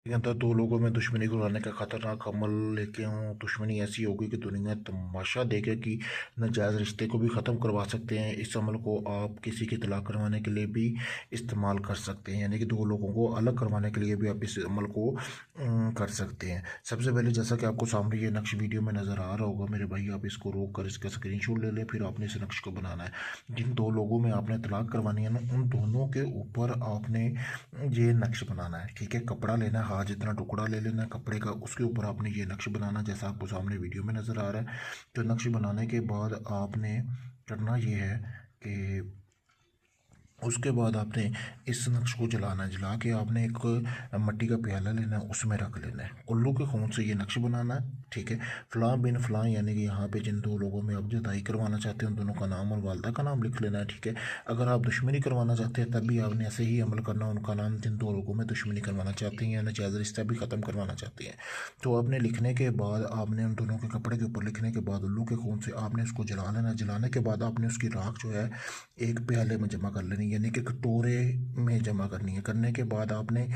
के अंदर दो लोगों में दुश्मनी कराने का खतरनाक अमल लेके हूँ। दुश्मनी ऐसी होगी कि दुनिया तमाशा देखे कि नाजायज़ रिश्ते को भी ख़त्म करवा सकते हैं। इस अमल को आप किसी की तलाक करवाने के लिए भी इस्तेमाल कर सकते हैं, यानी कि दो लोगों को अलग करवाने के लिए भी आप इस अमल को कर सकते हैं। सबसे पहले जैसा कि आपको सामने ये नक्श वीडियो में नज़र आ रहा होगा मेरे भाई, आप इसको रोक कर इसका स्क्रीनशॉट ले लें। फिर आपने इस नक्श को बनाना है। जिन दो लोगों में आपने तलाक करवानी है ना, उन दोनों के ऊपर आपने ये नक्श बनाना है। ठीक है, कपड़ा लेना है, हाथ जितना टुकड़ा ले लेना है कपड़े का, उसके ऊपर आपने ये नक्श बनाना जैसा आपको सामने वीडियो में नज़र आ रहा है। तो नक्श बनाने के बाद आपने करना ये है कि उसके बाद आपने इस नक्श को जलाना है। जला के आपने एक मिट्टी का प्याला लेना है, उसमें रख लेना है। उल्लू के खून से ये नक्श बनाना है। ठीक है, फ़लाँ बिन फ़लाँ, यानी कि यहाँ पे जिन दो लोगों में आप जुदाई करवाना चाहते हैं उन दोनों का नाम और वालदा का नाम लिख लेना है। ठीक है, अगर आप दुश्मनी करवाना चाहते हैं तब भी आपने ऐसे ही अमल करना, उनका नाम जिन दो लोगों में दुश्मनी करवाना चाहते हैं या नाजायज़ रिश्ता भी ख़त्म करवाना चाहते हैं। तो आपने लिखने के बाद आपने उन दोनों के कपड़े के ऊपर लिखने के बाद उल्लू के खून से आपने उसको जला लेना। जलाने के बाद आपने उसकी राख जो है एक प्याले में जमा कर लेनी, यानी कि कटोरे में जमा करनी है। करने के बाद आपने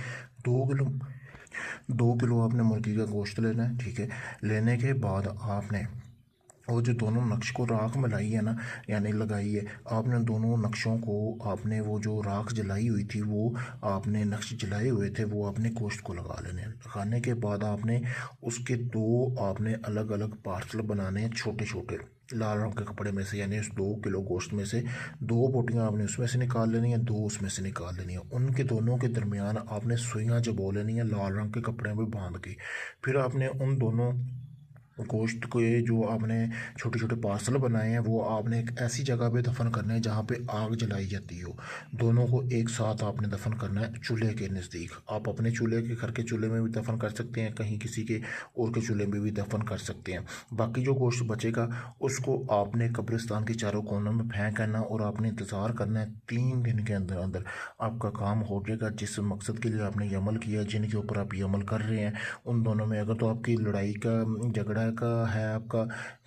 2 किलो 2 किलो आपने मुर्गी का गोश्त लेना है। ठीक है, लेने के बाद आपने वो जो दोनों नक्श को राख मिलाई है ना, यानी लगाई है, आपने दोनों नक्शों को आपने वो जो राख जलाई हुई थी वो आपने नक्श जलाए हुए थे वो आपने गोश्त को लगा लेने हैं। लगाने के बाद आपने उसके दो आपने अलग अलग पार्सल बनाने हैं, छोटे छोटे लाल रंग के कपड़े में से, यानी उस 2 किलो गोश्त में से 2 बोटियाँ आपने उसमें से निकाल लेनी है, 2 उसमें से निकाल लेनी है। उनके दोनों के दरमियान आपने सुइयाँ जबो लेनी है लाल रंग के कपड़े में बांध के। फिर आपने उन दोनों गोश्त को ये जो आपने छोटे छोटे पार्सल बनाए हैं वो आपने एक ऐसी जगह पे दफन करने हैं जहाँ पे आग जलाई जाती हो। दोनों को एक साथ आपने दफन करना है चूल्हे के नज़दीक। आप अपने चूल्हे के घर के चूल्हे में भी दफन कर सकते हैं, कहीं किसी के और के चूल्हे में भी दफन कर सकते हैं। बाकी जो गोश्त बचेगा उसको आपने कब्रिस्तान के चारों कोनों में फेंक करना और आपने इंतज़ार करना है 3 दिन के अंदर अंदर आपका काम हो जाएगा। जिस मकसद के लिए आपने ये अमल किया, जिनके ऊपर आप ये अमल कर रहे हैं, उन दोनों में अगर तो आपकी लड़ाई का झगड़ा का है आपका,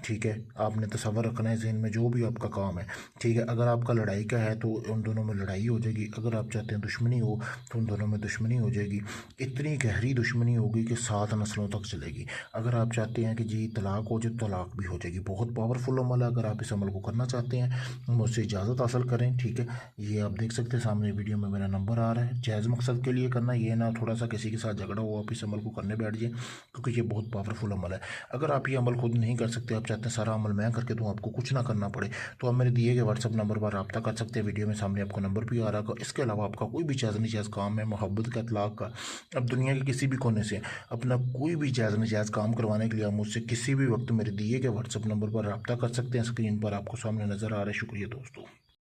ठीक है, आपने तसव्वुर रखना है ज़हन में जो भी आपका काम है। ठीक है, अगर आपका लड़ाई का है तो उन दोनों में लड़ाई हो जाएगी, अगर आप चाहते हैं दुश्मनी हो तो उन दोनों में दुश्मनी हो जाएगी। इतनी गहरी दुश्मनी होगी कि 7 नस्लों तक चलेगी। अगर आप चाहते हैं कि जी तलाक हो जाए, तलाक भी हो जाएगी। बहुत पावरफुल अमल है। अगर आप इस अमल को करना चाहते हैं मुझसे इजाज़त हासिल करें। ठीक है, ये आप देख सकते हैं सामने वीडियो में मेरा नंबर आ रहा है। जायज़ मकसद के लिए करना, ये ना थोड़ा सा किसी के साथ झगड़ा हो आप इस अमल को करने बैठ जाए, क्योंकि ये बहुत पावरफुल अमल है। अगर आप ये अमल खुद नहीं कर सकते, आप चाहते हैं सारा अमल मैं करके दूँ, आपको कुछ ना करना पड़े, तो आप मेरे दिए गए व्हाट्सअप नंबर पर रब्ता कर सकते हैं। वीडियो में सामने आपको नंबर भी आ रहा होगा। इसके अलावा आपका कोई भी जायज़ नाजायज़ काम है, मोहब्बत का, तलाक का, अब दुनिया के किसी भी कोने से अपना कोई भी जायज़ नाजायज़ काम करवाने के लिए आप मुझसे किसी भी वक्त मेरे दिए गए व्हाट्सअप नंबर पर रब्ता कर सकते हैं। स्क्रीन पर आपको सामने नज़र आ रहा है। शुक्रिया दोस्तों।